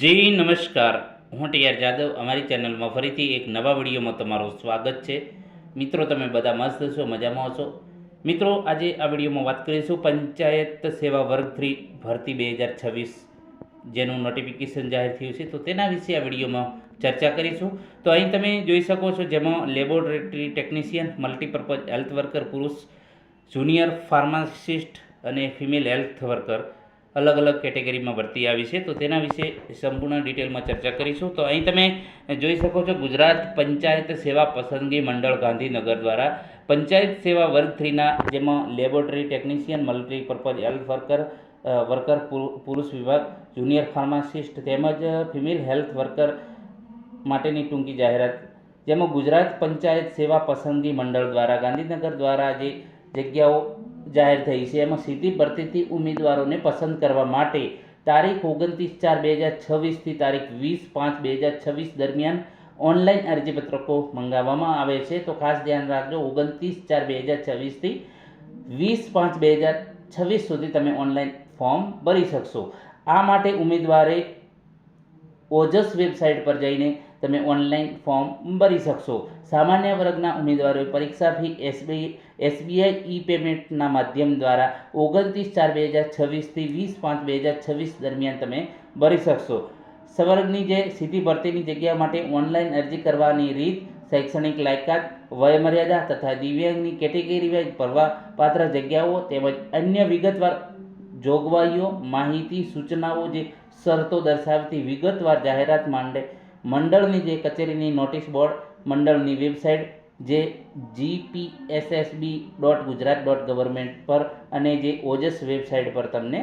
જી નમસ્કાર, હું ટીઆર જાદવ. અમારી ચેનલમાં ફરીથી એક નવા વિડીયોમાં તમારું સ્વાગત છે. મિત્રો, તમે બધા મસ્ત છો, મજામાં છો? મિત્રો, આજે આ વિડીયોમાં વાત કરીશું પંચાયત સેવા વર્ગ 3 ભરતી 2026 જેનું નોટિફિકેશન જાહેર થયું છે, તો તેના વિશે આ વિડીયોમાં ચર્ચા કરીશું. તો અહીં તમે જોઈ શકો છો, જેમાં laboratory technician, multipurpose health worker પુરુષ, જુનિયર ફાર્માસિસ્ટ અને ફિમેલ હેલ્થ વર્કર અલગ અલગ કેટેગરીમાં ભરતી આવી છે. તો તેના વિશે સંપૂર્ણ ડિટેલમાં ચર્ચા કરીશું. તો અહીં તમે જોઈ શકો છો, ગુજરાત પંચાયત સેવા પસંદગી મંડળ ગાંધીનગર દ્વારા પંચાયત સેવા વર્ગ 3ના જેમાં laboratory technician, multipurpose health worker પુરુષ વિભાગ, જુનિયર ફાર્માસિસ્ટ તેમજ ફિમેલ હેલ્થ વર્કર માટેની ટૂંકી જાહેરાત, જેમાં ગુજરાત પંચાયત સેવા પસંદગી મંડળ દ્વારા ગાંધીનગર દ્વારા જે જગ્યાઓ જાહેર થઈ છે, એમાં સીધી ભરતીથી ઉમેદવારોને પસંદ કરવા માટે તારીખ 29/4/2026થી તારીખ 20/5/2026 દરમિયાન ઓનલાઈન અરજીપત્રકો મંગાવવામાં આવે છે. તો ખાસ ધ્યાન રાખજો, 29/4/2026થી 20/5/2026 સુધી તમે ઓનલાઈન ફોર્મ ભરી શકશો. આ માટે ઉમેદવારે ઓજસ વેબસાઇટ પર જઈને તમે ઓનલાઈન ફોર્મ ભરી શકશો. સામાન્ય વર્ગના ઉમેદવારોએ પરીક્ષા ફી એસબીઆઈ ઈ પેમેન્ટના માધ્યમ દ્વારા 29/4/2026થી 20/5/2026 દરમિયાન તમે ભરી શકશો. સવર્ગની જે સીધી ભરતીની જગ્યા માટે ઓનલાઈન અરજી કરવાની રીત, શૈક્ષણિક લાયકાત, વયમર્યાદા તથા દિવ્યાંગની કેટેગરી વાઇઝ ભરવાપાત્ર જગ્યાઓ તેમજ અન્ય વિગતવાર જોગવાઈઓ, માહિતી, સૂચનાઓ જે શરતો દર્શાવતી વિગતવાર જાહેરાત મંડળની જે કચેરીની નોટિસ બોર્ડ, મંડળની વેબસાઇટ જે gpssb.gujarat.gov પર અને જે ઓજસ વેબસાઇટ પર તમને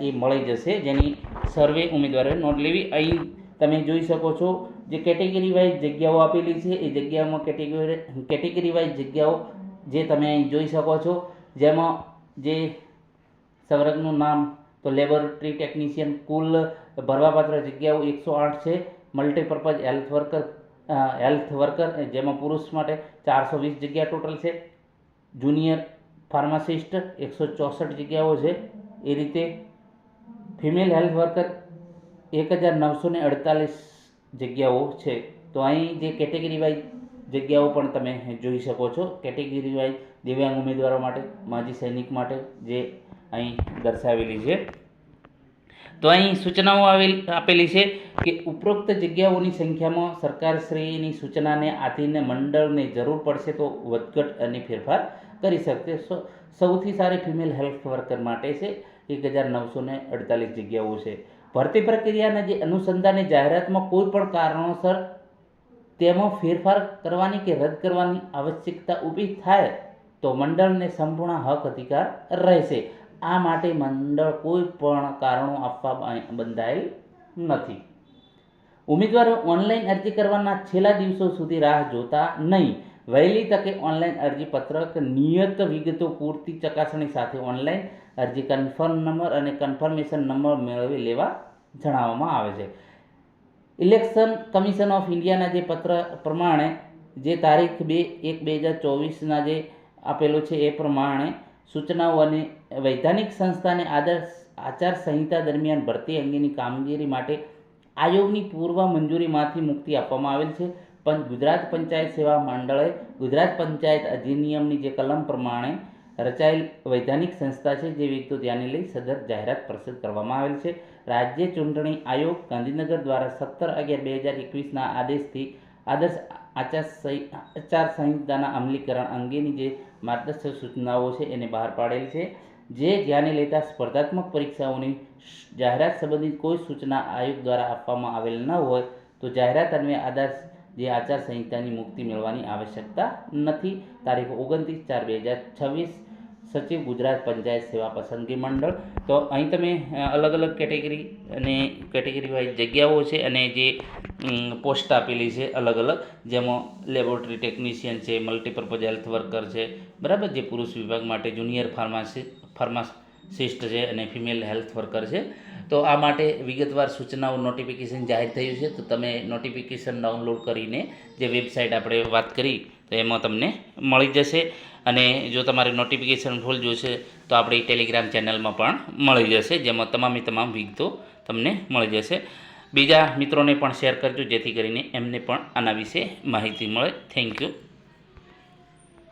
એ મળી જશે, જેની સર્વે ઉમેદવારોએ નોંધ લેવી. અહીં તમે જોઈ શકો છો, જે કેટેગરી વાઇઝ જગ્યાઓ આપેલી છે એ જગ્યામાં કેટેગરી વાઇઝ જગ્યાઓ જે તમે અહીં જોઈ શકો છો, જેમાં જે સવર્ગનું નામ તો લેબોરેટરી ટેકનિશિયન કુલ ભરવાપાત્ર જગ્યાઓ 108 છે. મલ્ટીપર્પઝ હેલ્થ વર્કર જેમાં પુરુષ માટે 420 જગ્યા ટોટલ છે. જુનિયર ફાર્માસિસ્ટ 164 જગ્યાઓ છે. એ રીતે ફિમેલ હેલ્થ વર્કર 1948 જગ્યાઓ છે. તો અહીં જે કેટેગરી વાઇઝ જગ્યાઓ પણ તમે જોઈ શકો છો. કેટેગરી વાઇઝ દિવ્યાંગ ઉમેદવારો માટે, માજી સૈનિક માટે જે અહીં દર્શાવેલી છે. તો અહીં સૂચનાઓ આપેલી છે કે ઉપરોક્ત જગ્યાઓની સંખ્યામાં સરકારશ્રીની સૂચનાને આધીન મંડળને જરૂર પડશે તો વધઘટ અને ફેરફાર કરી શકશે. સૌથી સારી ફિમેલ હેલ્થ વર્કર માટે છે 1948 જગ્યાઓ છે. ભરતી પ્રક્રિયાના જે અનુસંધાને જાહેરાતમાં કોઈ પણ કારણોસર તેમાં ફેરફાર કરવાની કે રદ કરવાની આવશ્યકતા ઊભી થાય તો મંડળને સંપૂર્ણ હક અધિકાર રહેશે. આ માટે મંડળ કોઈ પણ કારણો આપવા બંધાયેલ નથી. ઉમેદવારો ઓનલાઈન અરજી કરવાના છેલ્લા દિવસો સુધી રાહ જોતા નહીં. વહેલી તકે ઓનલાઈન અરજીપત્રક નિયત વિગતો પૂરતી ચકાસણી સાથે ઓનલાઈન અરજી કન્ફર્મ નંબર અને કન્ફર્મેશન નંબર મેળવી લેવા જણાવવામાં આવે છે. ઇલેક્શન કમિશન ઓફ ઇન્ડિયાના જે પત્ર પ્રમાણે જે તારીખ 2/1/2024ના જે આપેલું છે એ પ્રમાણે સૂચનાઓ અને વૈધાનિક સંસ્થાને આચાર સંહિતા દરમિયાન ભરતી અંગેની કામગીરી માટે આયોગની પૂર્વ મંજૂરીમાંથી મુક્તિ આપવામાં આવેલ છે. પણ ગુજરાત પંચાયત સેવા મંડળે ગુજરાત પંચાયત અધિનિયમની જે કલમ પ્રમાણે રચાયેલ વૈધાનિક સંસ્થા છે, જે વિગતો ધ્યાને લઈ સદર જાહેરાત પ્રસિદ્ધ કરવામાં આવેલ છે. રાજ્ય ચૂંટણી આયોગ ગાંધીનગર દ્વારા 17/11/2021ના આદેશથી આદર્શ આચાર સંહિતાના અમલીકરણ અંગેની જે માર્ગદર્શક સૂચનાઓ છે એને બહાર પાડેલ છે. જે ધ્યાને લેતા સ્પર્ધાત્મક પરીક્ષાઓની જાહેરાત સંબંધિત કોઈ સૂચના આયોગ દ્વારા આપવામાં આવેલ ન હોય તો જાહેરાત અન્વયે આદર્શ જે આચાર સંહિતાની મુક્તિ મેળવવાની આવશ્યકતા નથી. તારીખ 29/4/2026 સચિવ ગુજરાત પંચાયત સેવા પસંદગી મંડળ. તો અહીં તમે અલગ અલગ કેટેગરી અને કેટેગરી વાઇઝ જગ્યાઓ છે અને જે પોસ્ટ આપેલી છે અલગ અલગ, જેમાં લેબોરેટરી ટેકનિશિયન છે, મલ્ટીપર્પઝ હેલ્થ વર્કર છે, બરાબર, જે પુરુષ વિભાગ માટે જુનિયર ફાર્માસિસ્ટ છે અને ફિમેલ હેલ્થ વર્કર છે. તો આ માટે વિગતવાર સૂચનાઓ નોટિફિકેશન જાહેર થયું છે. તો તમે નોટિફિકેશન ડાઉનલોડ કરીને જે વેબસાઇટ આપણે વાત કરી તો એમાં તમને મળી જશે. અને જો તમારે નોટિફિકેશન ફૂલ જોશે તો આપણી ટેલિગ્રામ ચેનલમાં પણ મળી જશે, જેમાં તમામ વિગતો તમને મળી જશે. બીજા મિત્રોને પણ શેર કરજો, જેથી કરીને એમને પણ આના વિશે માહિતી મળે. Thank you.